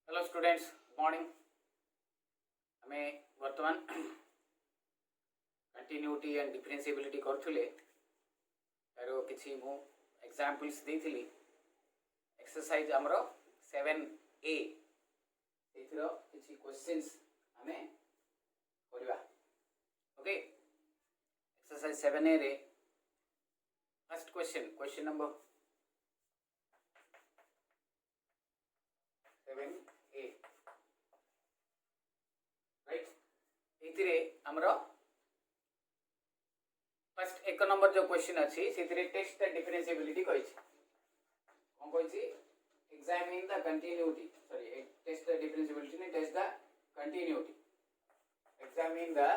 Hello students, good morning. आमे वर्तमान continuity and differentiability करूले तार किसी मु एग्जांपल्स देथिली। एक्सरसाइज हमर 7A एथिरो किसी क्वेश्चंस आमे करबा। ओके, एक्सरसाइज 7A रे first question number 7A right. एथिरे हमर फर्स्ट एक नंबर जो क्वेश्चन अच्छी से टेस्ट द डिफरेंशिएबिलिटी कही कौन कही examine the continuity sorry test the differentiability नहीं test the continuity examine the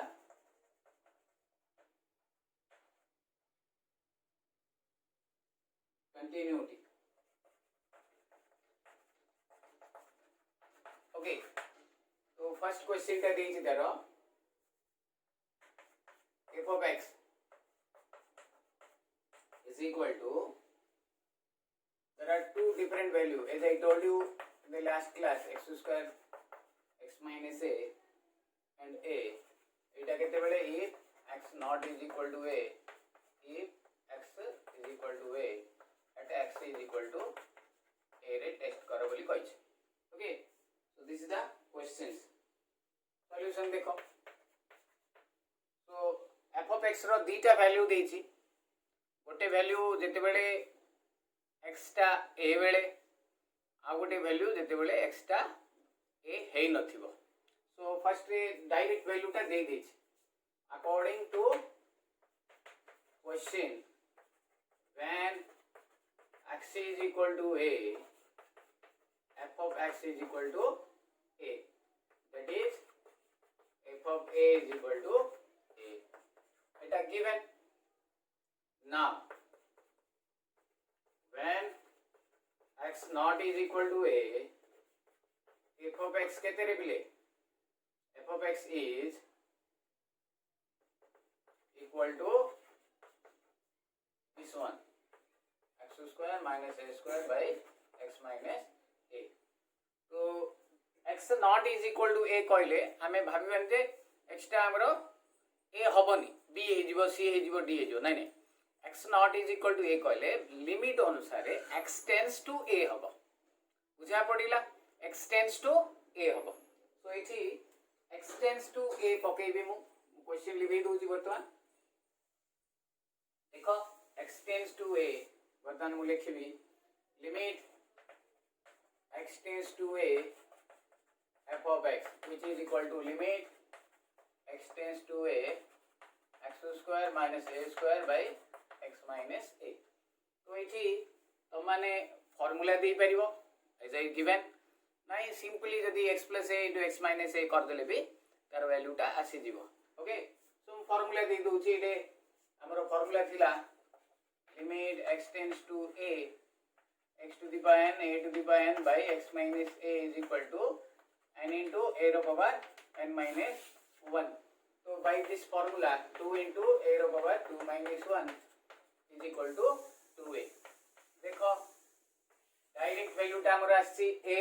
continuity. Okay, तो फर्स्ट क्वेश्चन टा देछि तारो f of x is equal to, there are two different value as I told you in the last class, x square x minus a and a eta kete bele if x not is equal to a, if x is equal to a at x is equal to a रे test करो बोली कहि छै। Okay, so this is the questions solution देखो। so f of x रो दीटा value देछि, गोटे वैल्यू जेते बेले x टा a बेले आ गोटे वैल्यू जेते बेले x टा a हेइ नथिबो। सो फर्स्ट रे डायरेक्ट वैल्यू टा दे देछि according to question when x is equal to a, f of x is equal to a, that is f of a is equal to a, it is given. Now when x not is equal to a, f of x kete रे बिले f of x is equal to this one x square minus a square by x minus a। तो x not is equal to a कहले आमे भाबिबन जे x टा हमरो a हबनी b हे जिवो c हे जिवो d हे जिवो नै नै x not is equal to a कहले लिमिट अनुसार x tends to a हबो। बुझा पडिला, x tends to a हबो। सो एठी x tends to a पकेबे मु क्वेश्चन लिखि दोछि वर्तमान देखो x tends to a वर्तमान मु लिखिबी limit x tends to a f of x which is equal to limit x tends to a x square minus a square by x minus a। तो एठी तो माने formula दे परिबो as I given नाइ simply जदी x plus a into x minus a कर देले भी तार वैल्यू टा आसी जीवो। ओके, सो फार्मूला दे दोछि एले हमरो फार्मूला थिला limit x tends to a x to the power n a to the power n by x minus a is equal to n into a रो पावर n minus 1। तो by this formula 2 into a रो power 2 minus 1 is equal to 2a। देखो direct value टा हमर आसी a,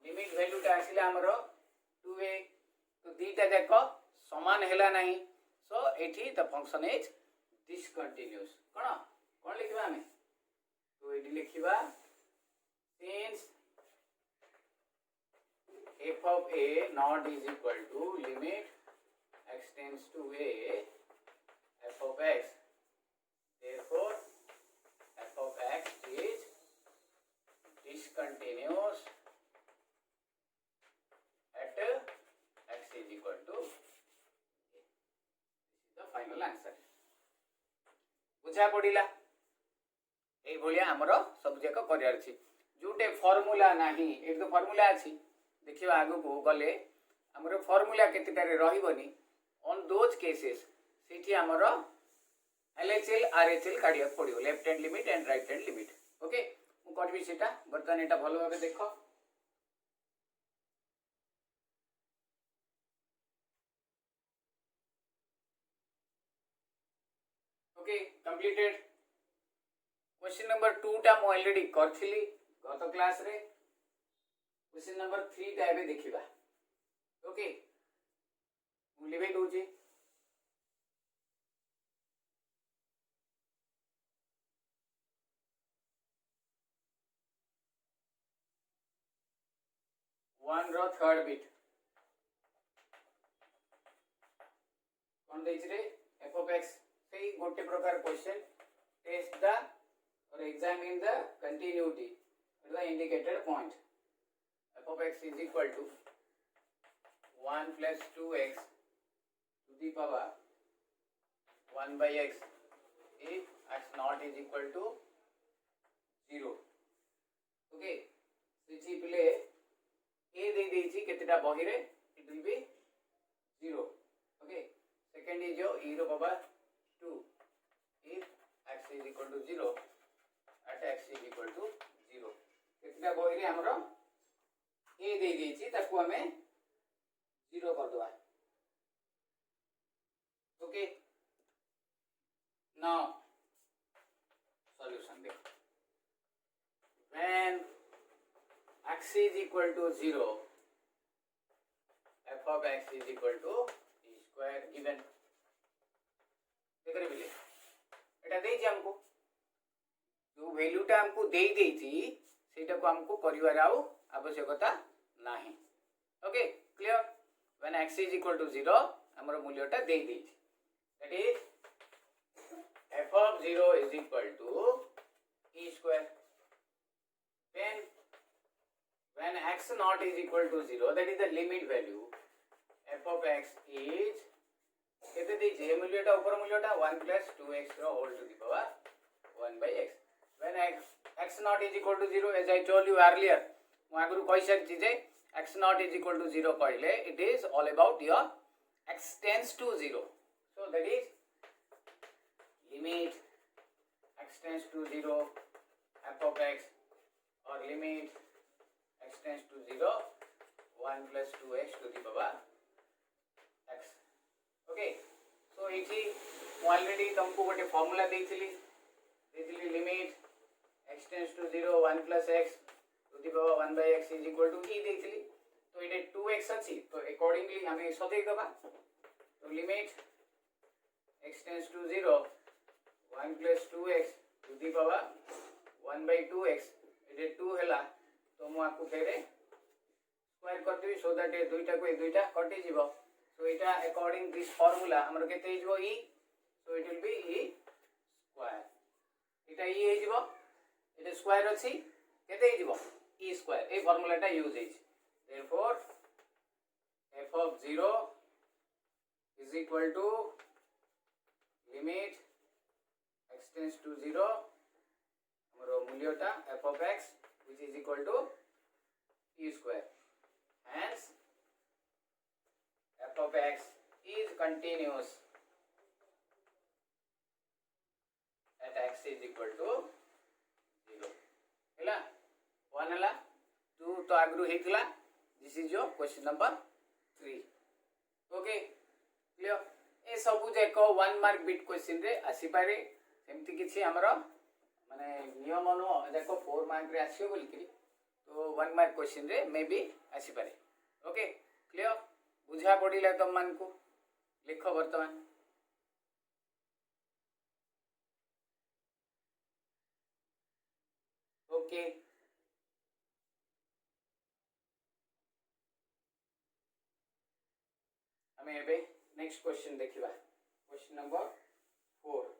limit value टा आसीला हमर 2a, तो दीटा देखो समान हैला नाही। सो एठी द फंक्शन इज discontinuous। कौन लिखिबा हमें, तो AD लिखिबा since f of a not is equal to limit x tends to a f of x, therefore f of x is discontinuous at x is equal to a। This is the final answer। बुझा पड़िला, ए भलिया हमरो सब जाक करियार छी Jote formula नाही एक तो formula अछि देखिबा आगु को गले हमरो फार्मूला केतेटारे रहिबनी ऑन दोज केसेस सेठी हमरो एलएचएल आरएचएल काढिया पड़ियो left hand limit and right hand limit. Okay, मु करबी सेटा बर्तन एटा भलो भाबे देखो। Okay, completed. क्वेश्चन नंबर 2 टा मु ऑलरेडी करथिली गत क्लास रे क्वेश्चन नंबर 3 टा एबे देखिबा ओके मु लिबे दोची 1 रो थर्ड बिट कौन देछि रे f of x सही गोटे प्रकार क्वेश्चन टेस्ट द और examine the continuity at the indicated point f of x is equal to 1 plus 2x to the power 1 by x if x not is equal to 0 okay सिची प्ले a दे देछि केतेटा बही रे it will be 0 okay second is your e रो power 2 if x is equal to 0 at x is equal to 0 केतेटा बही रे हमरो a दे देछि ताकू हमें 0 कर दवा ओके नाउ सॉल्यूशन देखो when x is equal to 0 f of x is equal to e square given देखरे बिले एटा देई जे हमको जो वैल्यूटा हमको देई देइछि सेटा को हमको परिवार आउ आवश्यकता नाही okay clear when x is equal to 0 हमर मूल्यटा देई देइछि that is f of 0 is equal to e square when x not is equal to 0 that is the limit value f of x is केते दे जे मूल्यटा ऊपर मूल्यटा 1 plus 2x row whole to the power 1 by x when x not is equal to 0 as I told you earlier मु आगरु कहि सकछि जे x not is equal to 0 कहले it is all about your x tends to 0 so that is limit x tends to 0 f of x or limit x tends to 0 1 plus 2x to the power x okay so इठी already तुमको गोटे formula देइथिली limit x tends to 0 1 plus x to the power 1 by x is equal to e देइथिली तो इटे 2x अछि तो accordingly हमें सदै दबा तो limit x tends to 0 1 plus 2x to the power 1 by 2x इटे 2 हैला तो मु आपको फेरे स्क्वायर कर देबी सो दैट ए दुईटा को ए दुईटा कटि जीवो सो इटा अकॉर्डिंग दिस फार्मूला हमर केते जीवो e so it will be e square इटा e हे जीवो इटा स्क्वायर अछि केते हे जीवो e स्क्वायर ए फार्मूलाटा यूज हे therefore f of 0 is equal to limit x tends to 0 हमरो मूल्यटा f of x which is equal to e square hence f of x is continuous at x is equal to 0 हैला 1 हैला 2 तो आगरु हेतला this is your question number 3 okay clear ए सबु जेको 1 mark bit question रे आसी पारे सेमति किछि हमरो माने नियम नो देखो 4 मार्क रे आसीयो बोल कि तो 1 मार्क क्वेश्चन रे मे बी आसी पारे ओके क्लियर बुझा पड़िला तुम मान को लिखो वर्तमान ओके हमें एबे नेक्स्ट क्वेश्चन देखिबा क्वेश्चन नंबर 4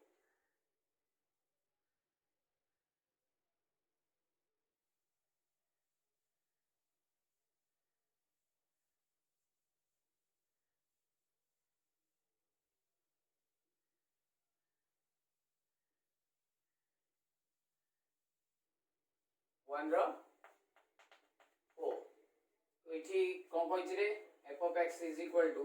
1 रो 4 तो इठी कोन कहछि रे f of x is equal to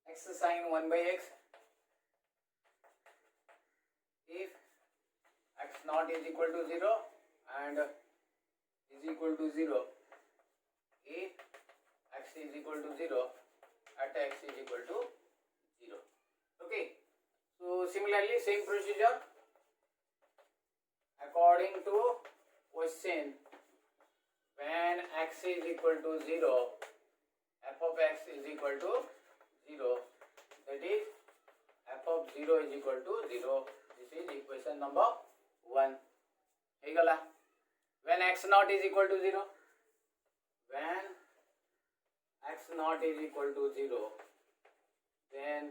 x sin 1 by x if x not is equal to 0 and is equal to 0 if x is equal to 0 at x is equal to 0 okay so similarly same procedure according to question, when x is equal to 0, f of x is equal to 0, that is f of 0 is equal to 0. This is equation number 1. Hey gala. When x naught is equal to 0, when x naught is equal to 0, then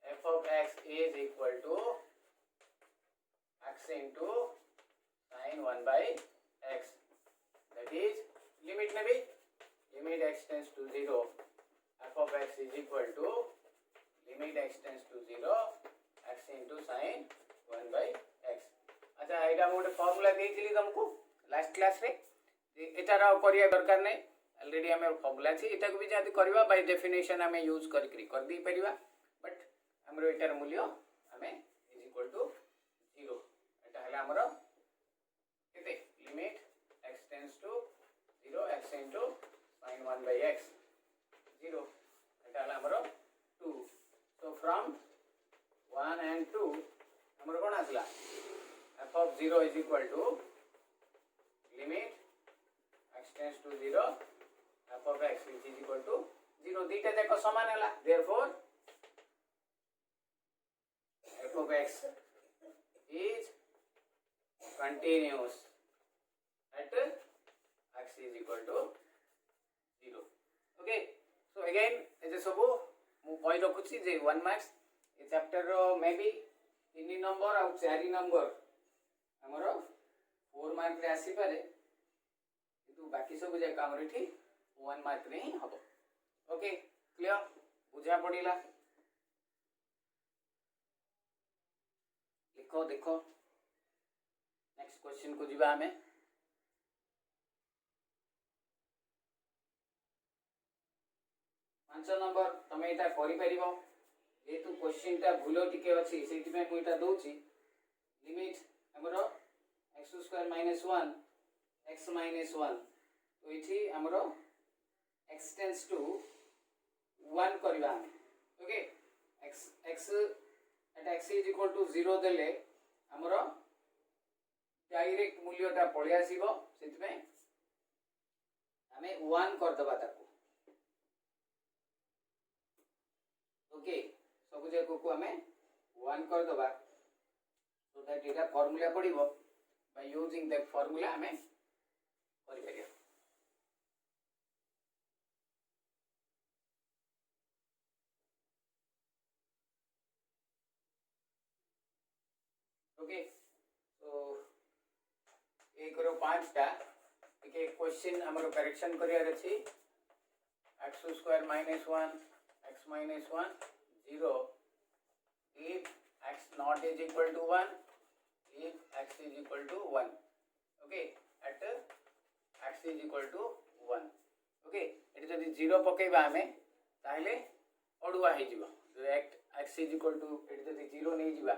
f of x is equal to x into sin 1 by x. That is limit में भी limit x tends to 0, f of x is equal to limit x tends to 0 x into sin 1 by x. अच्छा एटा मोटे formula देइथिली तुमको last class रे एटार करिया दरकार नै ऑलरेडी हमें फॉर्मूला छी एटा को भी जदी करबा बाय डेफिनेशन हमें यूज कर दी परिबा बट हमरो एटार मूल्य हमें इज इक्वल टू 0 एटा हला हमरो केते limit x tends to 0 x into sin 1 by x 0 एटा हला हमरो 2. so from 1 and 2 हमरो कोन आसला f of 0 is equal to limit x tends to 0 f of x which is equal to 0. दीटा जाक समान हला, therefore f of x is continuous at x is equal to 0. okay, so again एजे सब मु कहि रखुची जे 1 मार्क्स ए chapter रो मे बी 3 नंबर और 4 नंबर हमरो 4 मार्क रे आसी पारे किंतु बाकी सब जे हमर इठी 1 मार्क रे ही हबो. ओके क्लियर बुझा पड़िला. लिखो देखो नेक्स्ट क्वेश्चन को जीवा हमें. 5 नंबर तमे एटा करि परिबो जेतु क्वेश्चन ता भूलो टिके अछि सेति में मु एटा दोछि लिमिट हमरो x² - 1 x - 1 तो इठी हमरो x टेंड्स टू 1 करबा. Okay x Etah x is equal to 0 देले हमरो डायरेक्ट मूल्यटा पळे आसीबो सेति में हमें 1 कर दबा ताको. ओके सब जाको को हमें 1 कर दबा सो दैट एटा फार्मूला पड़िबो बाय यूजिंग दैट फार्मूला हमें करि परिया. ओके सो 1 रो 5 टा के क्वेश्चन हमरो करेक्शन करिया अछि. x² - 1 x - 1 0 if x not is equal to 1 if x is equal to 1. okay at x is equal to 1. okay eighty जदी 0 पकेबा हमें ताहले ओडुआ हे जिवो जो x is equal to eighty जदी 0 नै जिबा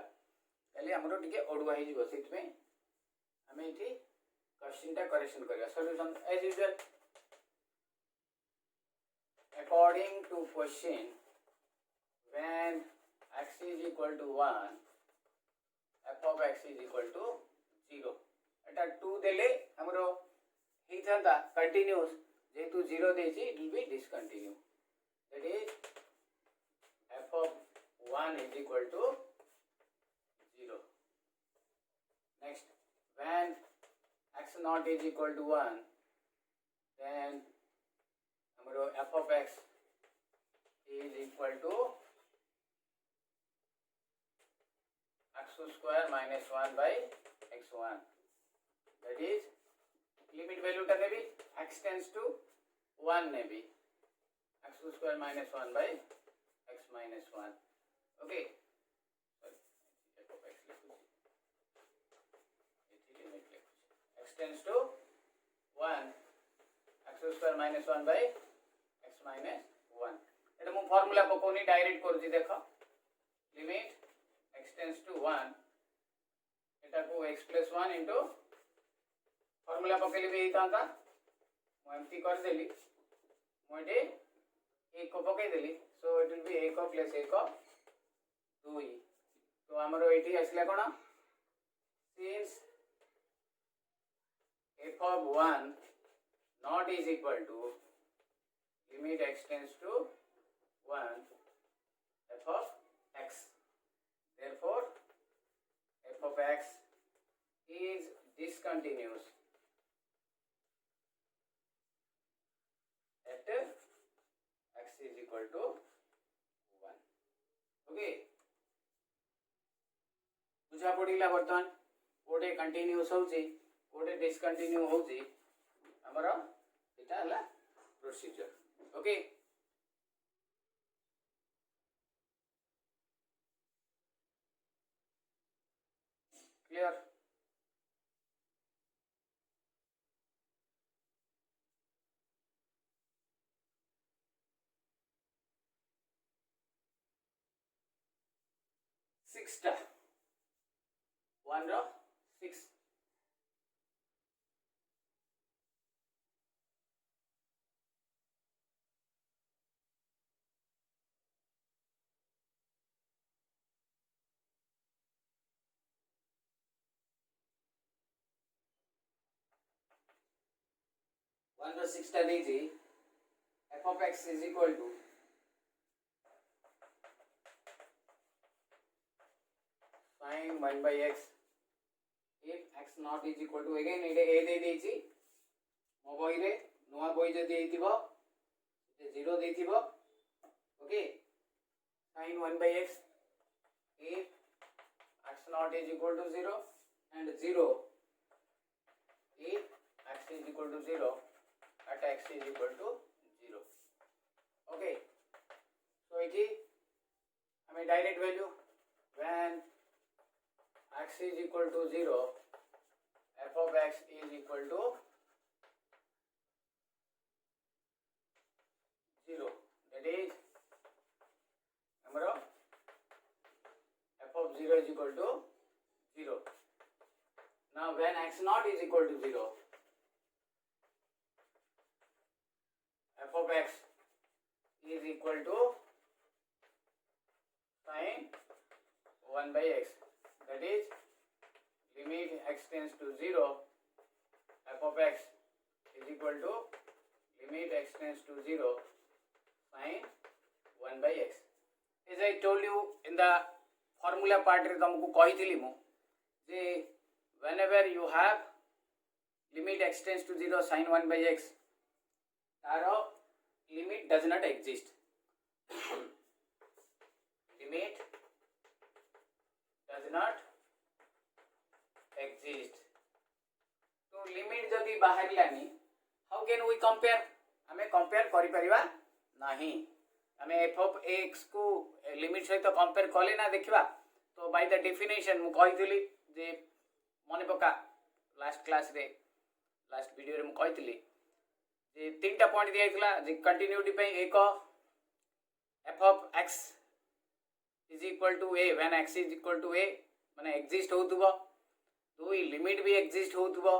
ताहले हमरो टिके ओडुआ हे जिवो. सेति में हमें एटी क्वेश्चन टा करेक्शन करबा. Solution as usual according to question, when x is equal to 1 f of x is equal to 0 एटा 2 देले हमरो ही थांता कंटीन्यूअस जेतु 0 देछि it will be discontinue. That is f of 1 is equal to 0. next when x not is equal to 1 then हमरो f of x is equal to x² - 1 by x1. that is limit value टा नेबी x tends to 1 navy x² - 1 by x - 1. Okay f of x लिखु एठी limit लिखु x tends to 1 x² - 1 by x - 1. एटा मु formula पकोनी direct करछि देखो limit x tends to 1 एटा को x + 1 into formula पकेली भी तांता मु एम्प्टी कर देली मु एटे 1 को पके देली सो इट विल बी 1 + 1 2. तो हमरो एठी आसला कोन since f of 1 not is equal to limit x tends to 1 f of x. Therefore, f of x is discontinuous at x is equal to 1. Okay. बुझा पड़ा बर्तमान कोटे कंटिन्यूस होची कोटे डिसकंटिन्यू होची हमर एटा हला प्रोसीजर. ओके. क्लियर. सिक्सटा 1 रो 6 1 रो 6 टा देजी f of x is equal to sin 1 by x if x not is equal to again it a दे देची मो बही रे नुआ बही जदी हेतिबो ते 0 देथिबो. Okay. sin 1 by x if x not is equal to 0 and 0 if x is equal to 0 at x is equal to 0. Okay. So it is हमें direct value when x is equal to 0 f of x is equal to 0. That is हमारा f of 0 is equal to 0. Now when x not is equal to 0 f of x is equal to sin 1 by x. That is limit x tends to 0 f of x is equal to limit x tends to 0 sin 1 by x. As I told you in the formula part रे तुमको कही थी मु जे whenever you have limit x tends to 0 sin 1 by x taro limit does not exist. Limit does not exist. तो limit जदि बाहर लानी how can we compare हमें कंपेयर करि परिबा नाही. हमें f of x को लिमिट सहित कंपेयर कले ना देखिबा तो बाय द डेफिनेशन मु कहितली जे मने पका लास्ट क्लास रे लास्ट वीडियो रे मु कहितली जे तीनटा पॉइंट दिया हितला जे कंटिन्यूटी पे एक f of x is equal to a when x is equal to a माने एग्जिस्ट होतुबो दुई लिमिट भी एग्जिस्ट होतुबो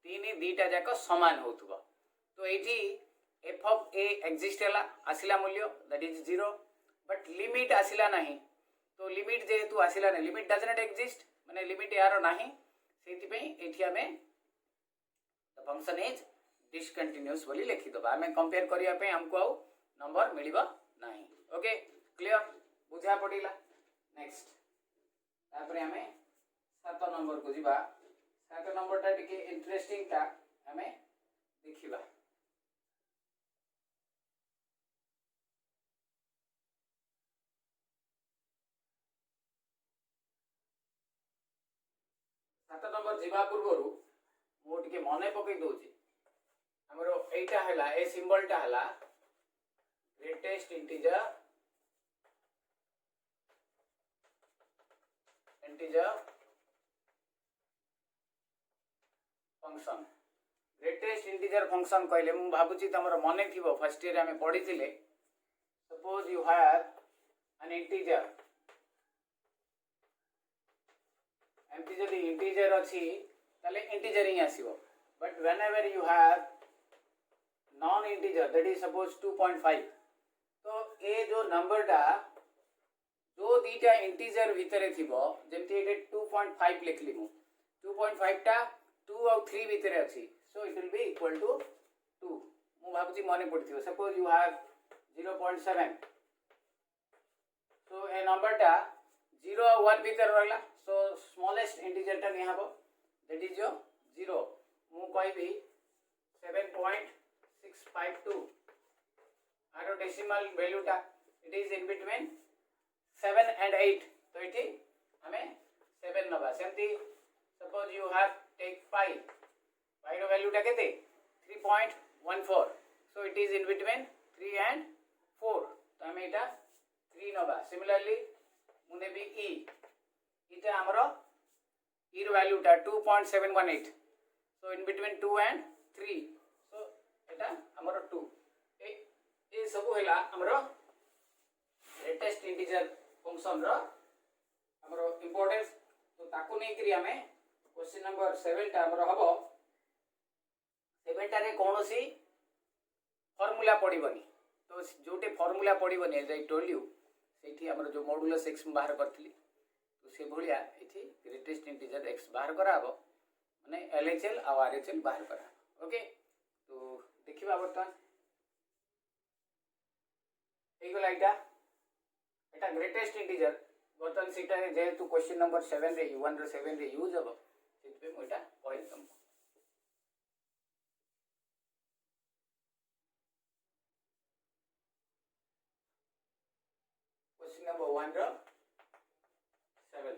तीन दीटा जाक समान होतुबो. तो एठी f of a एग्जिस्ट हला आसिला मूल्य दैट इज 0 बट लिमिट आसिला नाही. तो लिमिट जेहेतु आसिला नाही लिमिट डज नॉट एग्जिस्ट माने लिमिट यार नाही सेति पे एठी हमें द फंक्शन इज डिसकंटिन्यूअस बोली लिखि दबा. हमें कंपेयर करिया पे हमको आउ नंबर मिलिबा नाही. ओके. क्लियर. बुझा पड़िला. नेक्स्ट तापरे हमें 7 नंबर को जीवा. 7 नंबर टा टिके इंटरेस्टिंग टा हमें देखिबा. सात नंबर जीवा पूर्वरु मो टिके मने पकई दोची हमरो एटा हला ए सिंबल टा हला greatest integer function. Greatest integer function कहले मु भाबुची तमरो मने थिबो फर्स्ट ईयर हमें पढी थिले. Suppose you have an integer एमती जदि इंटीजर अछि ताले इंटीजर ही आसीबो. But whenever you have non integer that is suppose 2.5 तो ए जो नंबर टा जो दीटा इंटीजर भितरे थिबो जेमती एटे 2.5 लिखली मु 2.5 टा 2 और 3 भितरे अछि so it will be equal to 2 ମୁଁ ଭାବୁଛି ମନେ ପଡିଥିବ suppose you have 0.7 so a number टा 0 और 1 भीतर रहला so smallest integer टा निया हबो that is your 0 ମୁଁ कहबी 7.652 आरो डेसिमल वैल्यू टा it is in between 7 and 8 तो इठी हमें 7 नबा सेमती suppose you have take pi रो वैल्यू टा केते 3.14 so it is in between 3 and 4 तो हमें एटा 3 नबा similarly मुने भी e इटा हमरो e रो वैल्यू टा 2.718 so in between 2 and 3 so एटा हमरो 2 ए सब हैला हमरो लेटेस्ट इंटीजर फंक्शन रो हमरो इंपोर्टेंस तो ताकू नै करी हमें क्वेश्चन नंबर 7 टा हमरो हबो 7 टा रे कोनोसी फार्मूला पडिबनी तो जोटे फार्मूला पडिबनी एज आई टोल्ड यू सेठी हमरो जो मॉडुलस x बाहर करथली तो से भलिया एठी ग्रेटेस्ट इंटीजर x बाहर कराबो माने LHL आ RHL बाहर करा ओके तो देखिबा बर्तमान एगला एटा ग्रेटेस्ट इंटीजर बर्तमान सीटा रे जेहेतु क्वेश्चन नंबर 7 रे 1 रो 7 रे यूज हबो सेति पे मोटा कहै तुमको क्वेश्चन नंबर 1 रो 7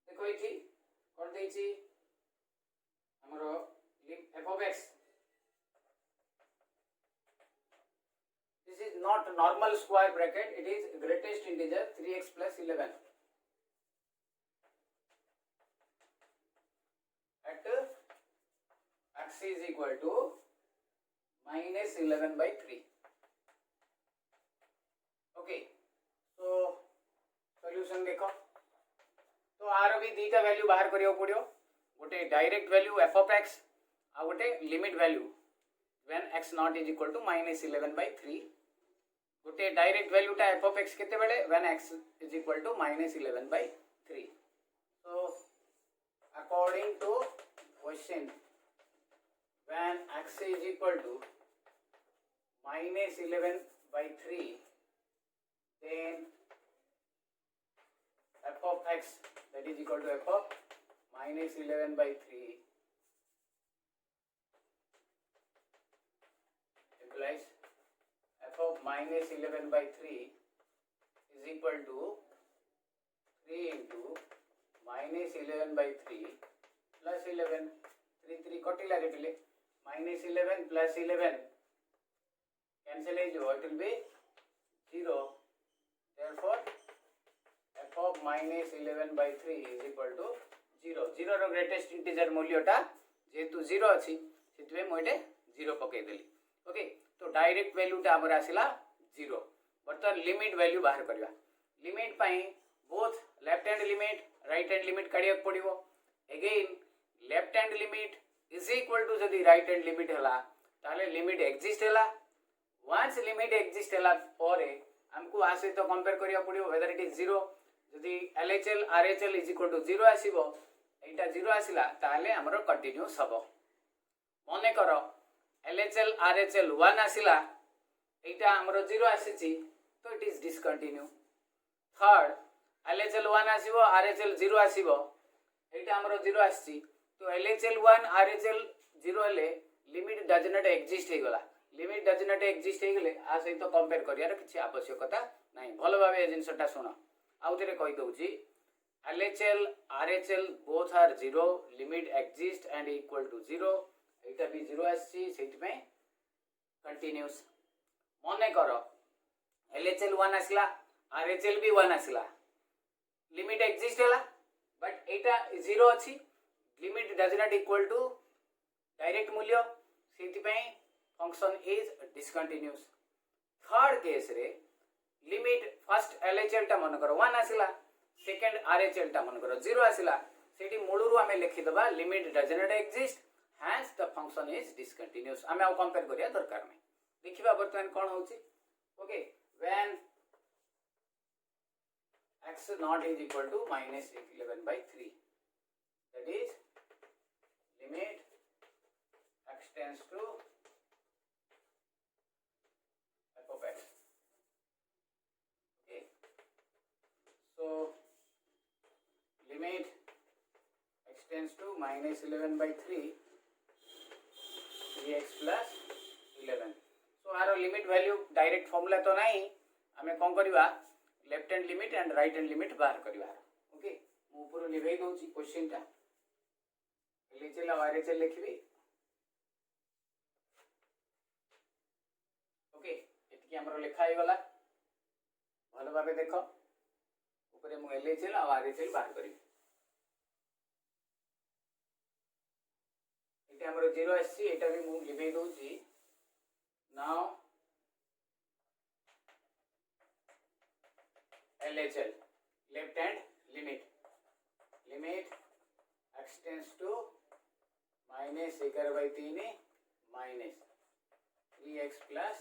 देखो इठी कर देछि हमरो f of x this is not normal square bracket it is greatest integer 3x plus 11 at x is equal to minus 11 by 3 okay so solution देखो तो आर भी दीटा वैल्यू बाहर करियो पड़ियो गोटे direct value f of x आ गोटे limit value when x not is equal to minus 11 by 3 गोटे direct value टा f of x केते बेले when x is equal to minus 11 by 3 so according to question when x is equal to minus 11 by 3 then f of x that is equal to f of minus 11 by 3 implies f of minus 11 by 3 is equal to 3 into minus 11 by 3 plus 11 3 3 कटिला रे पिले minus 11 plus 11 cancel it will be 0 therefore f of minus 11 by 3 is equal to 0 0 रो greatest integer मूल्यटा जेतु 0 अछि सेतबे मोइटे 0 पके देली ओके तो डायरेक्ट वैल्यू टा हमर आसिला 0 बर्तन लिमिट वैल्यू बाहर करबा लिमिट पई both left hand limit right hand limit काढिया पड़िबो again left hand limit is equal to जदी राइट हैंड लिमिट हला ताले लिमिट एग्जिस्ट हला वंस लिमिट एग्जिस्ट हला परे हमको आसे तो कंपेयर करिया पड़िबो वेदर इट इज 0 जदी LHL RHL is equal to 0 आसीबो एटा 0 आसिला ताले हमरो कंटीन्यूअस हबो मने करो LHL RHL 1 आसिला एटा हमरो 0 आसीची तो it is discontinue third LHL 1 आसीबो RHL 0 आसीबो एटा हमरो 0 आसीची तो LHL 1 RHL 0 हले लिमिट डज नॉट एग्जिस्ट हे गला लिमिट डज नॉट एग्जिस्ट हे गले आ सहित तो कंपेयर करियार किछि आवश्यकता नाही भलो भाबे ए जिंसटा सुनो आउथरे कहि दउची LHL RHL both are 0 limit exist and equal to 0 एटा भी 0 आसी सेति में कंटीन्यूअस मने करो LHL 1 आसला RHL भी 1 आसला लिमिट एग्जिस्ट हला बट एटा 0 अछि limit does not equal to direct मूल्य सेति में function is discontinuous third case रे लिमिट फर्स्ट LHL टा मन करो 1 आसला सेकंड RHL टा मन करो 0 आसला सेठी मूलरू हमें लिखि दबा limit does not exist hence the function is discontinuous हमें आ कंपेयर करिया दरकार में देखिबा बर्तमान कोन होची okay when x not is equal to minus 11 by 3 that is limit tends to f of x. Okay, so limit x tends to minus 11 by 3 3x plus 11. So आरो limit value direct formula तो नहीं, आमे कोन करबा left hand limit and right hand limit बाहर करबा. Okay, मु ऊपर लिखै दोची क्वेश्चन टा एलएचएल और आरएचएल लिखबी. ओके, एतकी हमरो लिखा हे गला. भलो भाबे देखो ऊपर मु एलएचएल और आरएचएल बाहर करबी. एटा हमरो 0 एससी, एटा भी मु लिखै दोची. Now LHL, left hand limit x tends to minus 11 by 3 minus 3x plus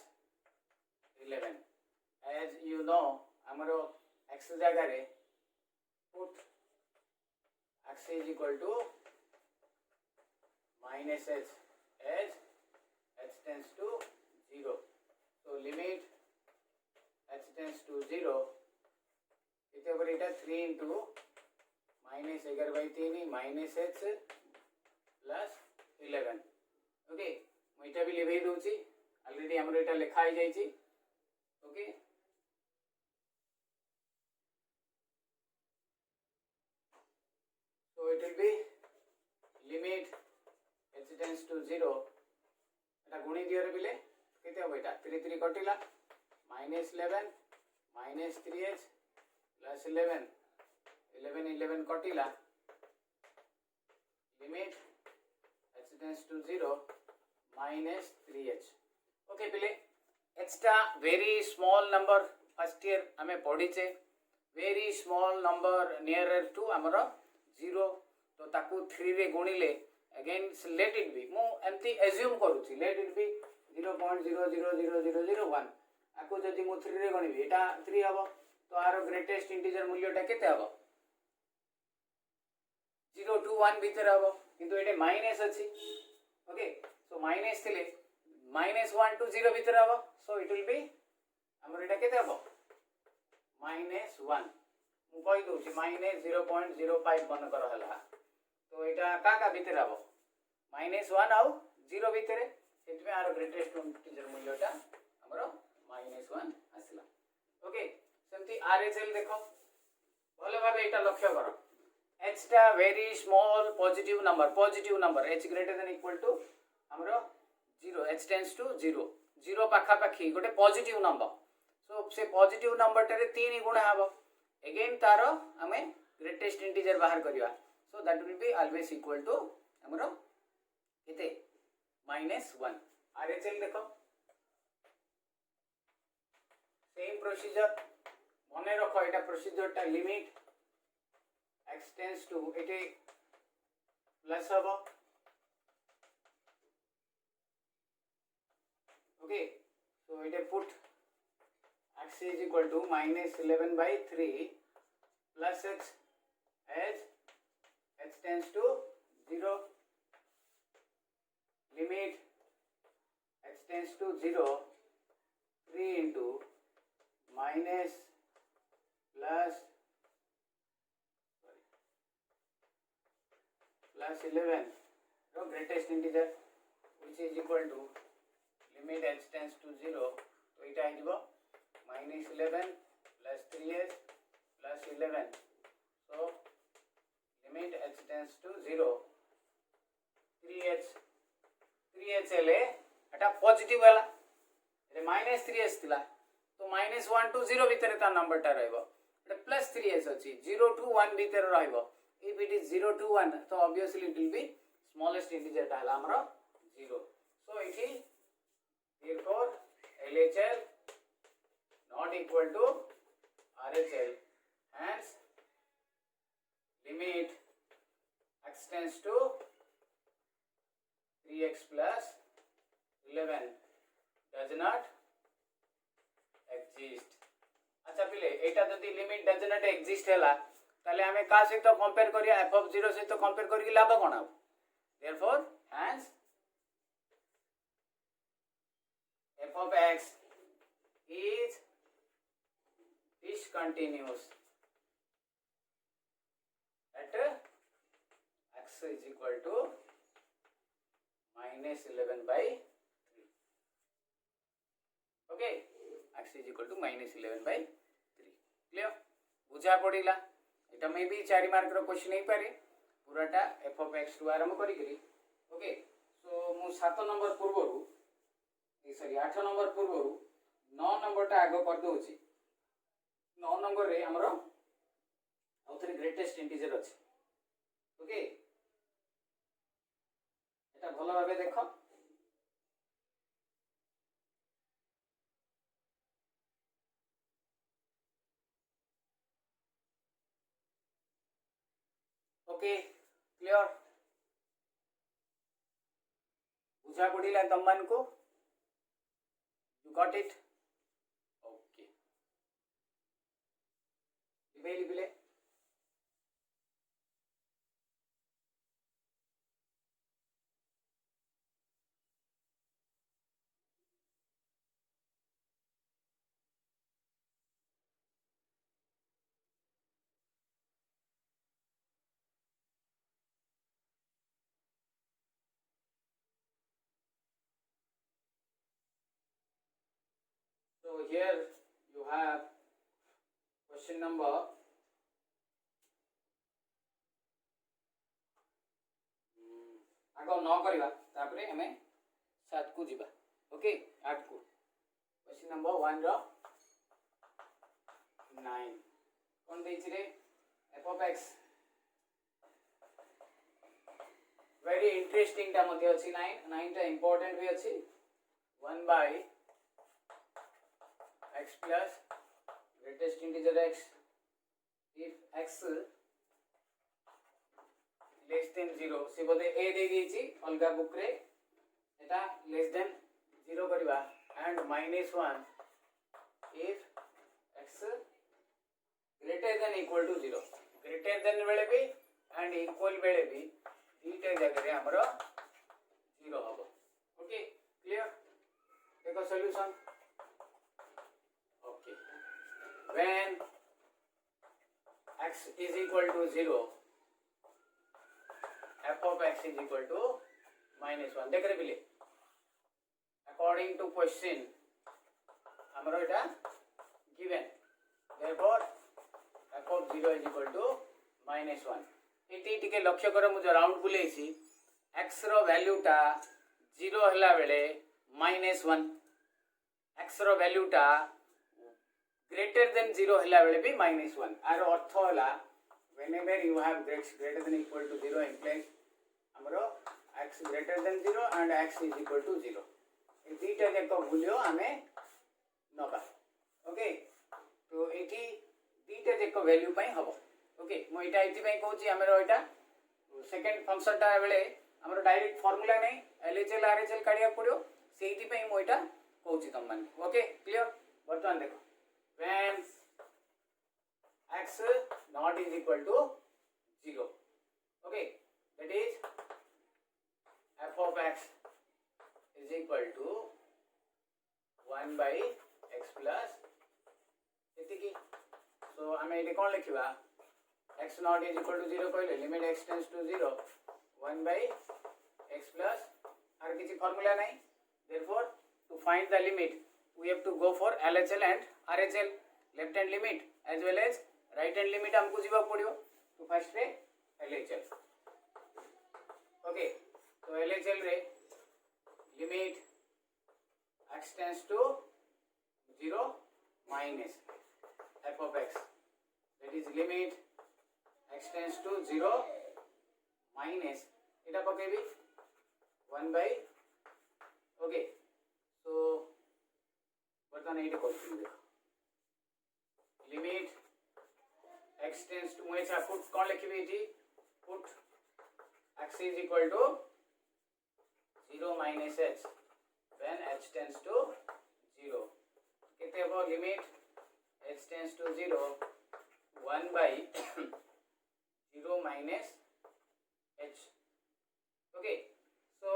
11. As you know, amaro x जगह रे put x is equal to minus h as h tends to 0. So limit h tends to 0. इते ऊपर इटा 3 into minus 11 by 3 minus h plus 11. Okay, मैं इटा भी लिखै दोची. Already हमरो इटा लिखा ही जाई छी. Okay, so it will be limit h tends to 0. एटा गुणी दियो रे बिले केते हो बेटा 3 3 कटिला minus 11 minus 3h plus 11 11 11 कटिला limit h tends to 0 minus 3h. Okay बिले h टा very small number first year हमें पढ़ी छे. Very small number nearer to हमरो 0 तो ताकू 3 रे गुणिले अगेन लेट इट बी मु एमती एज्यूम करूची लेट इट बी 0.000001 आको जदि मु 3 रे गणिबी एटा 3 हबो तो आरो ग्रेटेस्ट इंटीजर मूल्यटा केते हबो 0 to 1 भीतर हबो किंतु एटे माइनस अछि. ओके, सो माइनस थिले -1 to 0 भीतर हबो. सो इट विल बी हमर एटा केते हबो -1. मु कहि दोछि -0.05 बन कर हला तो एटा का भीतर हबो -1 आउ 0 भीतर. सेतमे आरो ग्रेटेस्ट इंटीजर मूल्यटा हमरो -1 आसला. ओके, सेमती आरएचएल देखो भलो भाबे एटा लक्ष्य करो. h टा very small positive number h greater than equal to हमरो 0 h टेंड्स टू 0 0 पाखा पाखी गोटे पॉजिटिव नंबर. सो से पॉजिटिव नंबर टारे 3 गुणा हबो. अगेन तारो हमें ग्रेटेस्ट इंटीजर बाहर करिवा. So that will be always equal to हमरो केते -1. आरएचएल देखो सेम प्रोसीजर मने रखो. एटा प्रोसीजर टा लिमिट x टेंड्स टू एटे प्लस हबो. ओके, सो एटे put x is equal to minus 11 by 3 plus h as h tends to 0. Limit h tends to 0 3 into minus plus 11 the greatest integer which is equal to limit h tends to 0. तो इटा आइबो -11 plus 3h plus 11. So limit h tends to 0 3h ले एटा positive वाला रे -3h थिला तो -1 to 0 भीतर ता नंबर टा रहइबो. एटा +3h अछि 0 to 1 भीतर रहइबो. if it is 0 to 1 so obviously it will be smallest integer ता हला हमरो 0. so it is therefore LHL not equal to RHL, hence limit x tends to 3x plus 11 does not exist. अच्छा पिले एटा जदि limit does not exist हैला ताले हमें का सहित कंपेयर करिया f of 0 सहित कंपेयर करके लाभ कोन आउ. therefore hence f of x is discontinuous at x is equal to minus 11 by 3. Okay, x is equal to minus 11 by 3. Clear? बुझा पड़िला एटा मे भी 4 मार्क रो क्वेश्चन नहीं पारे पूराटा f of x टू आरंभ करी करी. ओके, सो मु 7 नंबर पूर्वरु सॉरी 8 नंबर पूर्वरु 9 नंबर टा आगो कर दोछि. 9 नंबर रे हमरो आउथरे ग्रेटेस्ट इंटीजर अछि. ओके, एटा भलो भाबे देखो. Okay, clear? बुझा पड़िला तुम मान को? You got it? ओके, लिबे So here you have question number आगो 9 करवा तापरे हमें 7 को जीवा. ओके, 8 को क्वेश्चन नंबर 1 रो 9 कोन देछि रे f of x very interesting टा मध्ये अछि. 9 टा इंपोर्टेंट भी अछि. 1 by x plus greatest integer x if x less than 0 से बोले a दे दीची अलगा बुक रे एटा less than 0 करबा and minus 1 if x greater than equal to 0. greater than बेले भी and equal बेले भी दीटा जगह रे हमरो 0 हबो. Okay, clear? देखो solution. When x is equal to 0, f of x is equal to minus 1. देख रहे बिले according to question हमरो एटा given, therefore f of 0 is equal to minus 1. Eighty टिके लक्ष्य कर मु जो राउंड बुलेसी x रो वैल्यू टा 0 हला बेले minus 1, x रो वैल्यू टा greater than 0 हला बेले भी minus 1. आर अर्थ हला whenever you have greater than equal to 0 implies हमरो x greater than 0 and x is equal to 0. ए दीटा जाक मूल्य हमें नबा. ओके, तो एठी दीटा जाक वैल्यू पई हबो. ओके, मो एटा एठी पई कहूची हमरो एटा सेकंड फंक्शन टा बेले हमरो डायरेक्ट फार्मूला नै LHL RHL काढिया पड़ियो सेठी पई मो एटा कहूची तम मान. Okay, clear? वर्तमान देखो when x not is equal to 0. Okay, that is f of x is equal to 1 by x plus एतिकी. so हमें ये कौन लिखिबा x not is equal to 0 कहले limit x tends to 0 1 by x plus are किसी formula नहीं. therefore to find the limit we have to go for LHL and RHL, left hand limit as well as right hand limit हमको जीवा पड़ियो. तो first ray LHL. Okay, तो LHL रे limit x tends to 0 minus f of x, that is limit x tends to 0 minus Etah पकेबी 1 by. Okay, so बर्तमान एटा question देखो limit x tends to मैं ऐसा put कौन लिखिबी eighty put x is equal to 0 minus h when h tends to 0 कितने हो limit h tends to 0 1 by 0 minus h. okay, so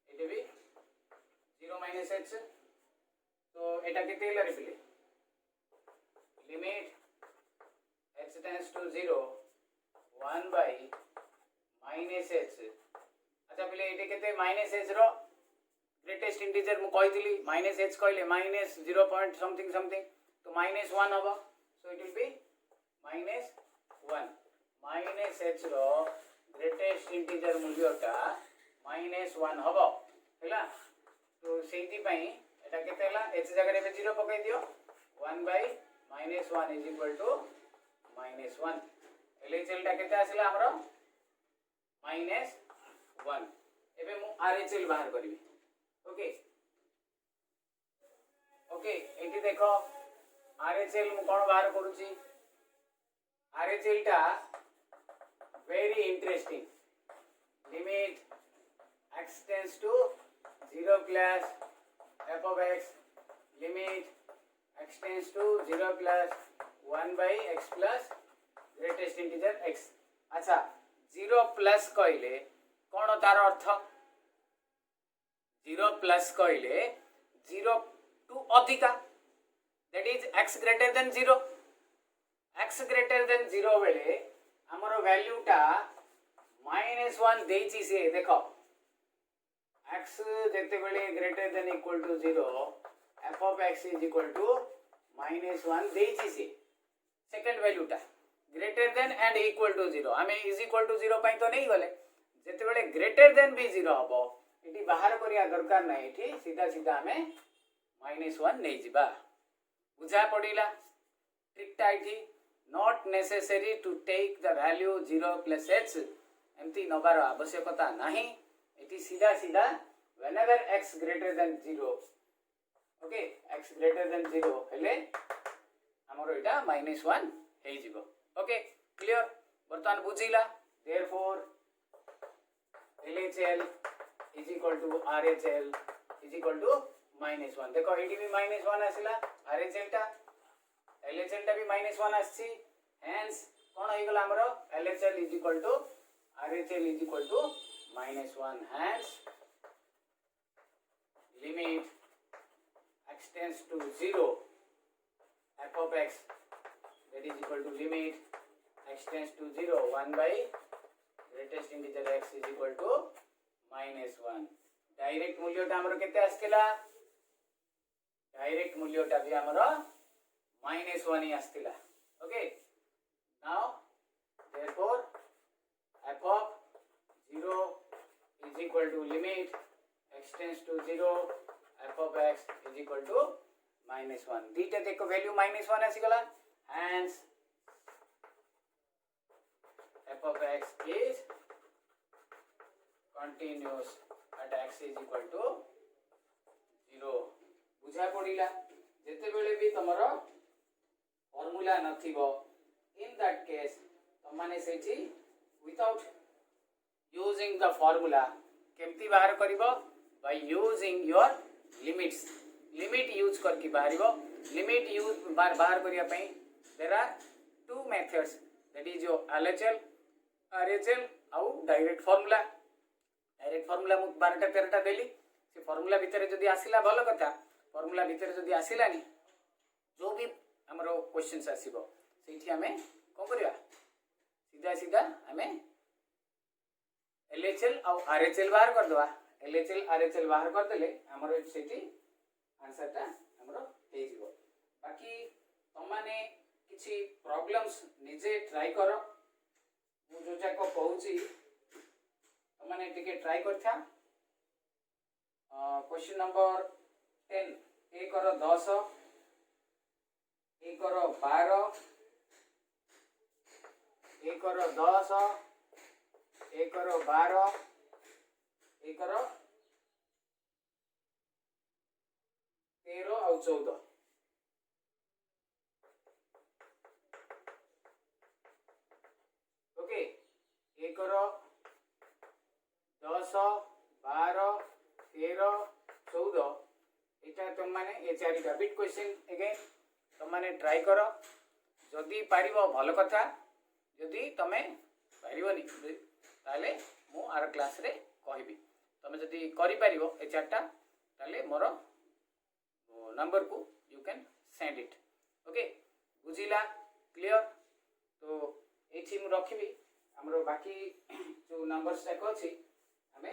it will be 0 minus minus h तो एटा केते होला रे पिले limit h tends to 0 1 by minus h अच्छा पिले एटे केते माइनस एच रो ग्रेटेस्ट इंटीजर मु कहितली माइनस एच कहले माइनस 0 पॉइंट समथिंग समथिंग तो माइनस 1 होबो so it will be minus 1 minus h रो ग्रेटेस्ट इंटीजर मूल्यटा माइनस 1 होबो हैला तो सेति पई एटा केते हला h जगह रे 0 पकाई दियो 1 by minus 1 is equal to minus 1 LHL टा केते आसिला हमरो माइनस 1 एबे मु RHL बाहर करबी ओके ओके एटी देखो RHL मु कोन बाहर करूची RHL टा very interesting limit x tends to 0 plus f of x limit x tends to 0 plus 1 by x plus greatest integer x अच्छा 0 plus कहले कौन तार अर्थ 0 plus कहले 0 टू अधिका that is x greater than 0 x greater than 0 बेले हमरो value टा -1 देछि से देखो x जेते बेले greater than equal to 0 f of x is equal to -1 देछि से सेकंड वैल्यू टा greater than and equal to 0 हमें इज इक्वल टू 0 पई तो नहीं गले जेते बेले ग्रेटर देन भी 0 हबो इटी बाहर करिया दरकार नै इटी सीधा सीधा हमें -1 नै जिबा बुझा पडिला ट्रिक टा it's not necessary to take the value 0 plus h एमती नबार आवश्यकता नाही इटी सीधा सीधा whenever x greater than 0 okay x greater than 0 हेले हमरो इटा -1 हे जिवो ओके क्लियर बर्तमान बुझिला therefore LHL is equal to RHL is equal to -1 देखो एटी भी -1 आसिला RHL टा LHL टा भी -1 आछि hence कोन होई गला हमरो LHL is equal to RHL is equal to -1 hence limit x tends to 0 f of x that is equal to limit x tends to 0 1 by greatest integer x is equal to -1 direct मूल्य टा हमरो केते आस्थिला direct मूल्य टा भी हमरो -1 ही आस्थिला okay now therefore f of 0 is equal to limit x tends to 0 f of x is equal to -1 दीटे देखो वैल्यू -1 आसी गला hence f of x is continuous at x is equal to 0 बुझा पडिला जेते बेले भी तमरो फार्मूला नथिबो in that case तमाने सेठी without using the formula केमती बाहर करिवो by using your limits limit use करके बाहरिवो limit use बाहर करिया पई there are two methods that is your LHL RHL आउ डायरेक्ट फार्मूला मु 12टा 13टा देली से फार्मूला भीतर जदी आसिला भलो कथा फार्मूला भीतर जदी आसिलानी जो भी हमरो क्वेश्चंस आसीबो सेठी हमें को करिया सीधा सीधा हमें LHL और RHL बाहर कर दवा LHL RHL बाहर कर देले हमरो सेठी आंसर टा हमरो हे जिवो बाकी तमाने किछि प्रॉब्लम्स निजे ट्राई करो मु जो जाको कहूची तमाने टिके ट्राई करथा क्वेश्चन नंबर 10 ए करो 10 ए करो 12 ए करो 10 ए करो 12 ए करो 13 और 14 ओके ए करो 10 12 13 14 एटा तुम माने ए चारिटा बिट क्वेश्चन अगेन तुम माने ट्राई करो जदी पारिबो भलो कथा जदी तमे पारिबोनी ताले मु आर क्लास रे कहबी तमे जदी करि पारिबो ए चारटा ताले मोर नंबर को you can send it okay बुझिला क्लियर तो ये मु रखी आमर बाकी जो नंबर्स जाक अच्छी आम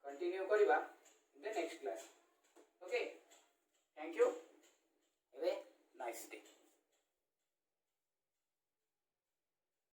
कंटिन्यू करवा in the next class okay thank you have a nice day.